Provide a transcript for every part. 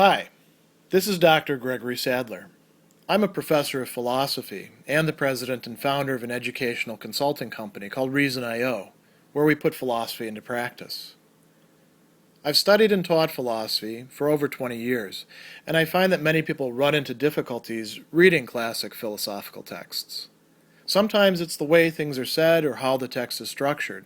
Hi, this is Dr. Gregory Sadler. I'm a professor of philosophy and the president and founder of an educational consulting company called Reason.io, where we put philosophy into practice. I've studied and taught philosophy for over 20 years, and I find that many people run into difficulties reading classic philosophical texts. Sometimes it's the way things are said or how the text is structured.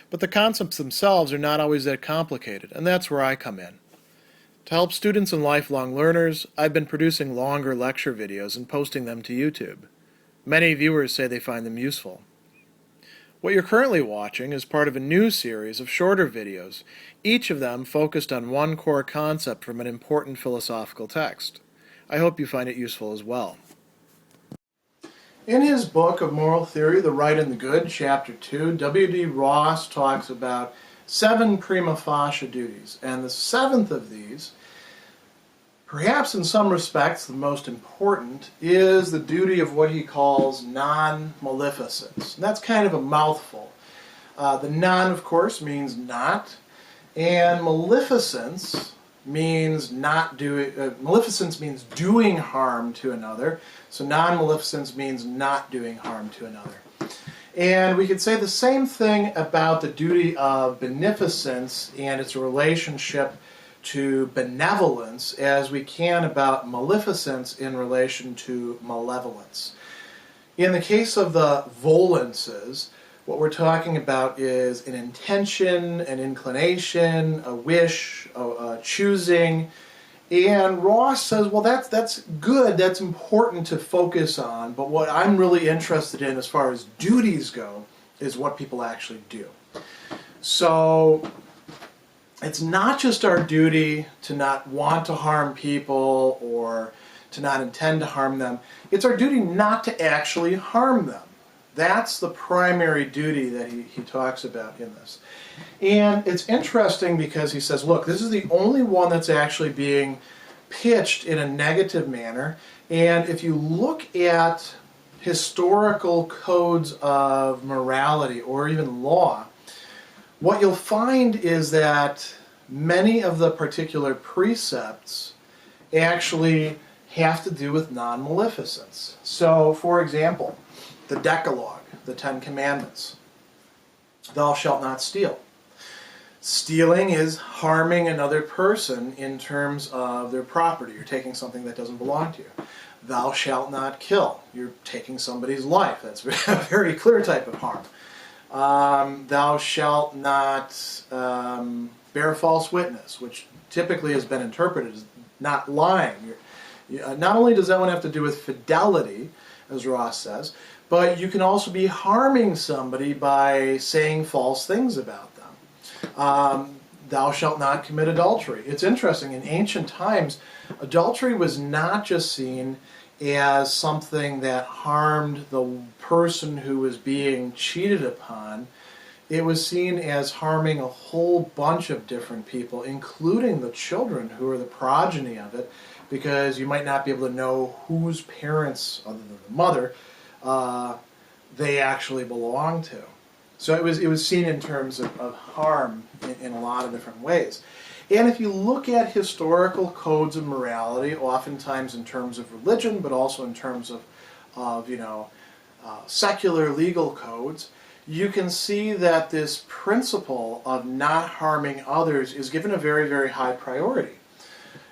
But the concepts themselves are not always that complicated, and that's where I come in. To help students and lifelong learners, I've been producing longer lecture videos and posting them to YouTube. Many viewers say they find them useful. What you're currently watching is part of a new series of shorter videos, each of them focused on one core concept from an important philosophical text. I hope you find it useful as well. In his book of moral theory, The Right and the Good, Chapter 2, W.D. Ross talks about 7 prima facie duties, and the 7th of these, perhaps in some respects the most important, is the duty of what he calls non-maleficence. And that's kind of a mouthful. The non, of course, means not, and maleficence means not doing. Maleficence means doing harm to another, so non-maleficence means not doing harm to another. And we could say the same thing about the duty of beneficence and its relationship to benevolence as we can about maleficence in relation to malevolence. In the case of the volences, what we're talking about is an intention, an inclination, a wish, a choosing. And Ross says, well, that's good, that's important to focus on, but what I'm really interested in as far as duties go is what people actually do. So it's not just our duty to not want to harm people or to not intend to harm them, it's our duty not to actually harm them. That's the primary duty that he talks about in this. And it's interesting because he says, look, this is the only one that's actually being pitched in a negative manner. And if you look at historical codes of morality or even law, what you'll find is that many of the particular precepts actually have to do with non-maleficence. So, for example, the Decalogue, the 10 Commandments. Thou shalt not steal. Stealing is harming another person in terms of their property. You're taking something that doesn't belong to you. Thou shalt not kill. You're taking somebody's life. That's a very clear type of harm. Thou shalt not bear false witness, which typically has been interpreted as not lying. Not only does that one have to do with fidelity, as Ross says, but you can also be harming somebody by saying false things about them. Thou shalt not commit adultery. It's interesting, in ancient times, adultery was not just seen as something that harmed the person who was being cheated upon. It was seen as harming a whole bunch of different people, including the children who are the progeny of it, because you might not be able to know whose parents, other than the mother, they actually belong to. So it was seen in terms of harm in a lot of different ways. And if you look at historical codes of morality, oftentimes in terms of religion, but also in terms of secular legal codes, you can see that this principle of not harming others is given a very, very high priority.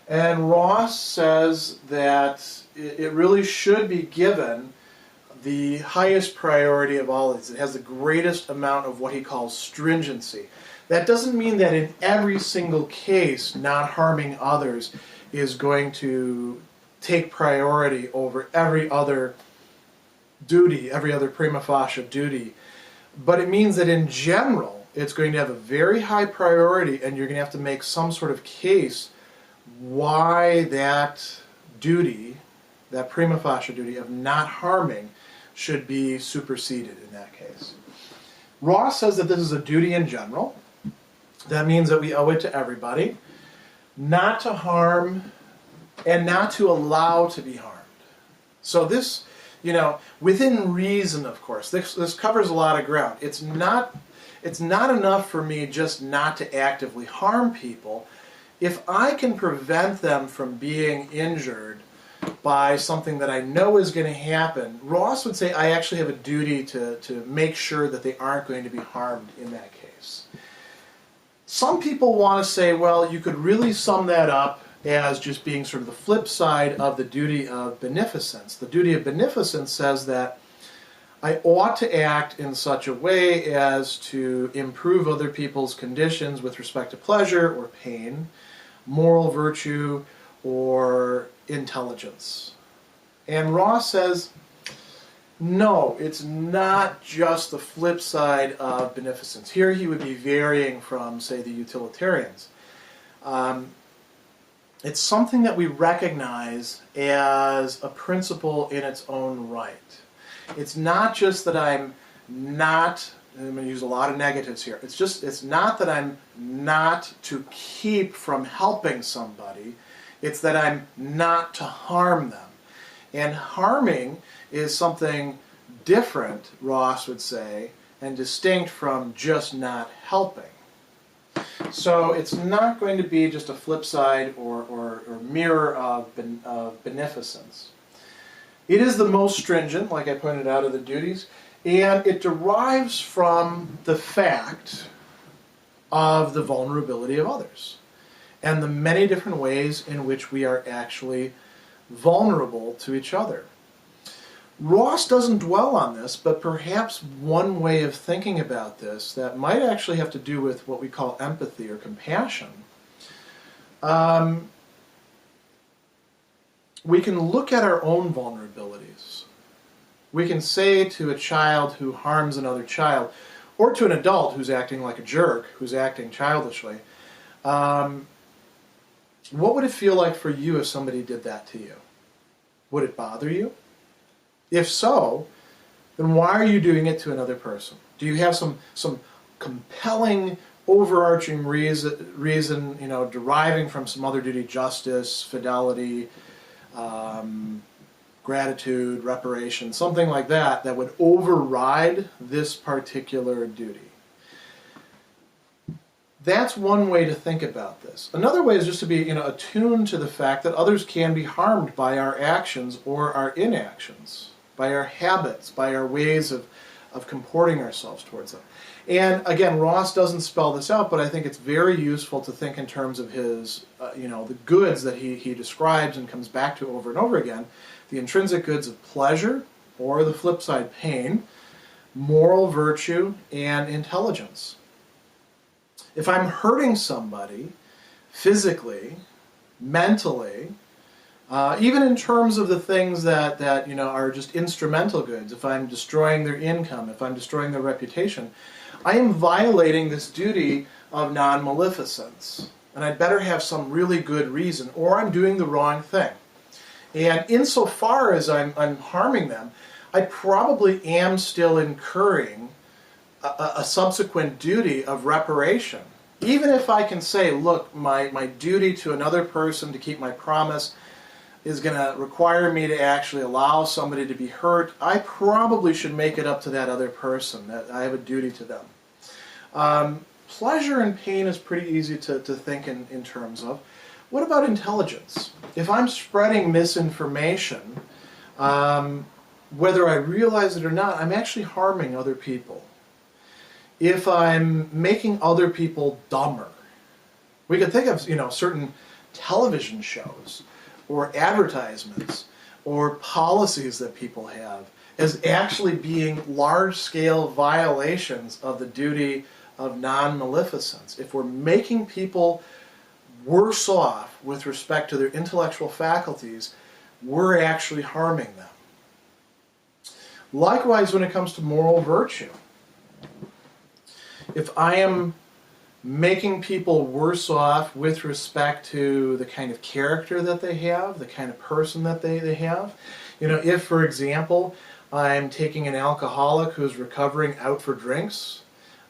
And Ross says that it really should be given the highest priority of all of these. It has the greatest amount of what he calls stringency. That doesn't mean that in every single case, not harming others is going to take priority over every other duty, every other prima facie duty. But it means that in general, it's going to have a very high priority, and you're going to have to make some sort of case why that duty, that prima facie duty of not harming, should be superseded in that case. Ross says that this is a duty in general. That means that we owe it to everybody not to harm and not to allow to be harmed. So this, within reason, of course, this covers a lot of ground. It's not enough for me just not to actively harm people. if I can prevent them from being injured by something that I know is going to happen, Ross would say I actually have a duty to make sure that they aren't going to be harmed in that case. Some people want to say, well, you could really sum that up as just being sort of the flip side of the duty of beneficence. The duty of beneficence says that I ought to act in such a way as to improve other people's conditions with respect to pleasure or pain, moral virtue, or intelligence. And Ross says, no, it's not just the flip side of beneficence. Here he would be varying from, say, the utilitarians. It's something that we recognize as a principle in its own right. It's not just that I'm going to use a lot of negatives here. It's not that I'm not to keep from helping somebody. It's that I'm not to harm them. And harming is something different, Ross would say, and distinct from just not helping. So it's not going to be just a flip side or mirror of beneficence. It is the most stringent, like I pointed out, of the duties, and it derives from the fact of the vulnerability of others and the many different ways in which we are actually vulnerable to each other. Ross doesn't dwell on this, but perhaps one way of thinking about this that might actually have to do with what we call empathy or compassion. We can look at our own vulnerabilities. We can say to a child who harms another child, or to an adult who's acting like a jerk, who's acting childishly, what would it feel like for you if somebody did that to you? Would it bother you? If so, then why are you doing it to another person? Do you have some compelling, overarching reason, deriving from some other duty, justice, fidelity, gratitude, reparation, something like that, that would override this particular duty? That's one way to think about this. Another way is just to be attuned to the fact that others can be harmed by our actions or our inactions, by our habits, by our ways of comporting ourselves towards them. And again, Ross doesn't spell this out, but I think it's very useful to think in terms of his, the goods that he describes and comes back to over and over again. The intrinsic goods of pleasure, or the flip side, pain, moral virtue, and intelligence. If I'm hurting somebody physically, mentally, even in terms of the things that are just instrumental goods, if I'm destroying their income, if I'm destroying their reputation, I am violating this duty of non-maleficence. And I'd better have some really good reason, or I'm doing the wrong thing. And insofar as I'm harming them, I probably am still incurring a subsequent duty of reparation. Even if I can say, look, my duty to another person to keep my promise is going to require me to actually allow somebody to be hurt, I probably should make it up to that other person, that I have a duty to them. Pleasure and pain is pretty easy to think in terms of. What about intelligence? If I'm spreading misinformation, whether I realize it or not, I'm actually harming other people. If I'm making other people dumber, we could think of certain television shows or advertisements or policies that people have as actually being large-scale violations of the duty of non-maleficence. If we're making people worse off with respect to their intellectual faculties, we're actually harming them. Likewise, when it comes to moral virtue, if I am making people worse off with respect to the kind of character that they have, the kind of person that they have, if, for example, I'm taking an alcoholic who's recovering out for drinks,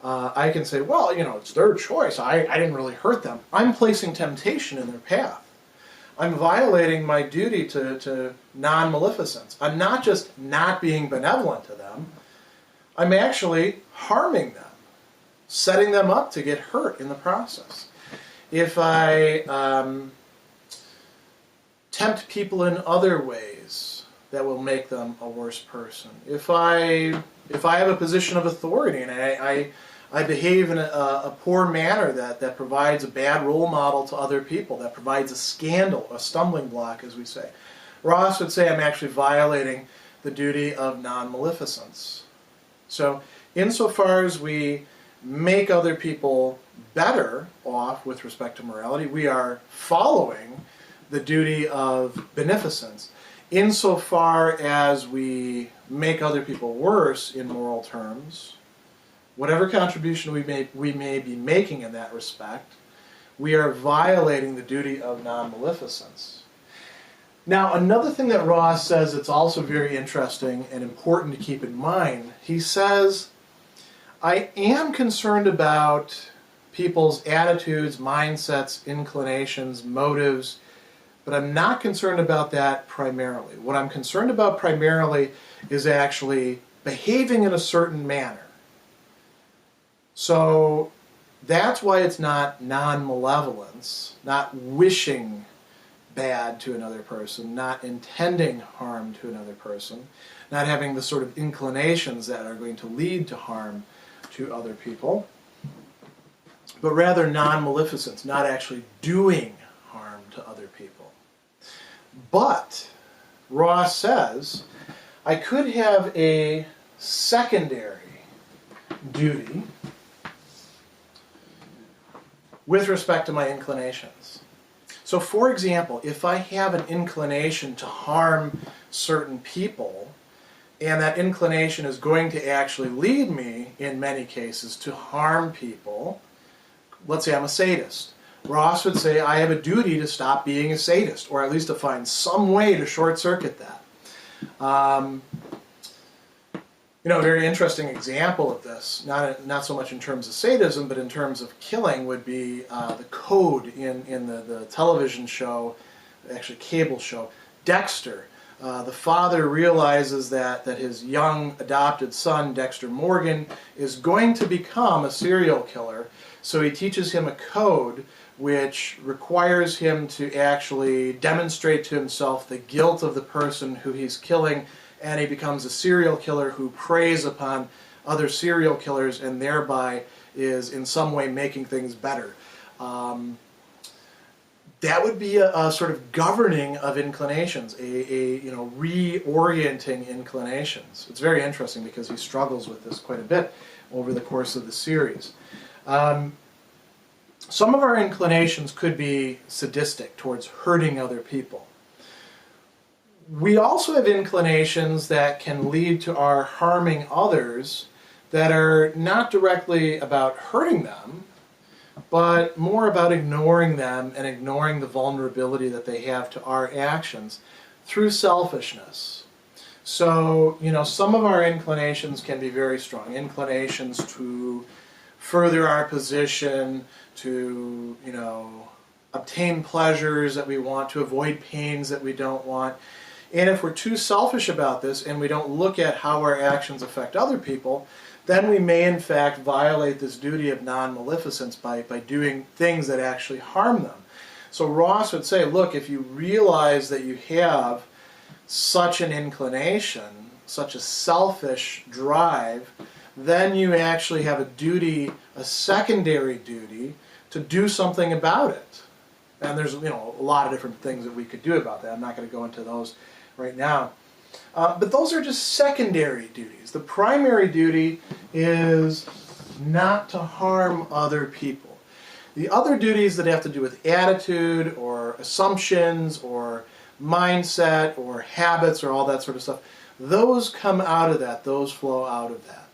I can say, well, it's their choice. I didn't really hurt them. I'm placing temptation in their path. I'm violating my duty to non-maleficence. I'm not just not being benevolent to them. I'm actually harming them, setting them up to get hurt in the process. if I tempt people in other ways that will make them a worse person, if I have a position of authority and I behave in a poor manner that provides a bad role model to other people, that provides a scandal, a stumbling block, as we say, Ross would say I'm actually violating the duty of non-maleficence. So insofar as we make other people better off with respect to morality, we are following the duty of beneficence. Insofar as we make other people worse in moral terms, whatever contribution we may be making in that respect, we are violating the duty of non-maleficence. Now, another thing that Ross says that's also very interesting and important to keep in mind, he says, I am concerned about people's attitudes, mindsets, inclinations, motives, but I'm not concerned about that primarily. What I'm concerned about primarily is actually behaving in a certain manner. So that's why it's not non-malevolence, not wishing bad to another person, not intending harm to another person, not having the sort of inclinations that are going to lead to harm to other people, but rather non-maleficence, not actually doing harm to other people. But Ross says, I could have a secondary duty with respect to my inclinations. So, for example, if I have an inclination to harm certain people, and that inclination is going to actually lead me, in many cases, to harm people, let's say I'm a sadist. Ross would say I have a duty to stop being a sadist, or at least to find some way to short-circuit that. A very interesting example of this, not so much in terms of sadism, but in terms of killing, would be the code in the television show, actually cable show, Dexter. The father realizes that his young adopted son, Dexter Morgan, is going to become a serial killer, so he teaches him a code which requires him to actually demonstrate to himself the guilt of the person who he's killing, and he becomes a serial killer who preys upon other serial killers and thereby is in some way making things better. That would be a sort of governing of inclinations, a reorienting inclinations. It's very interesting because he struggles with this quite a bit over the course of the series. Some of our inclinations could be sadistic, towards hurting other people. We also have inclinations that can lead to our harming others that are not directly about hurting them, but more about ignoring them and ignoring the vulnerability that they have to our actions through selfishness. So, some of our inclinations can be very strong. Inclinations to further our position, to, obtain pleasures that we want, to avoid pains that we don't want. And if we're too selfish about this and we don't look at how our actions affect other people, then we may in fact violate this duty of non-maleficence by doing things that actually harm them. So Ross would say, look, if you realize that you have such an inclination, such a selfish drive, then you actually have a duty, a secondary duty, to do something about it. And there's a lot of different things that we could do about that. I'm not going to go into those right now. But those are just secondary duties. The primary duty is not to harm other people. The other duties that have to do with attitude or assumptions or mindset or habits or all that sort of stuff, those come out of that, those flow out of that.